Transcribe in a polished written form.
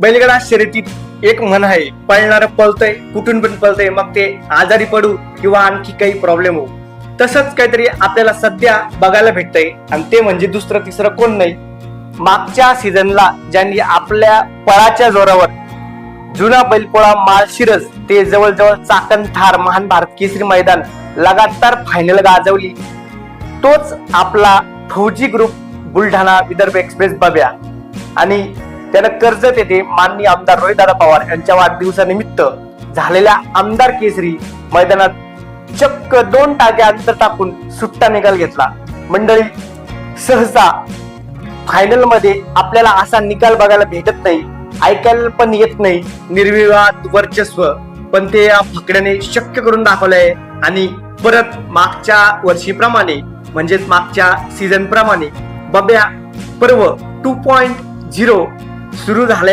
बैलगाडा शर्यतीत एक म्हण आहे, पळणारं पळतंय, कुठून पण पळतंय, मग ते आजारी पडू किंवा आणखी काही प्रॉब्लेम होऊ. तसंच काहीतरी आपल्याला सध्या बघायला भेटतंय आणि ते म्हणजे दुसरं तिसरं कोण नाही, मागच्या सीझनला ज्यांनी आपल्या पळाच्या जोरावर जुना बैलपोळा माळशिरस ते जवळजवळ चाकण थार महान भारत केसरी मैदान लगातार फायनल गाजवली, तोच आपला फौजी ग्रुप बुलढाणा विदर्भ एक्सप्रेस बाब्या. आणि त्यानं कर्जत येथे माननीय आमदार रोहितदादा पवार यांच्या वाढदिवसानिमित्त झालेल्या आमदार केसरी मैदानात चक्क 2 टाके अंतर टाकून सुट्टा निकाल घेतला. मंडळी, सहसा फायनल मध्ये आपल्याला असा निकाल बघायला भेटत नाही, ऐकायला पण येत नाही, निर्विवाद वर्चस्व, पण ते या फकड्याने शक्य करून दाखवलंय. आणि परत मागच्या वर्षीप्रमाणे म्हणजेच मागच्या सीझन प्रमाणे बब्या पर्व 2.0 सुरू झालंय.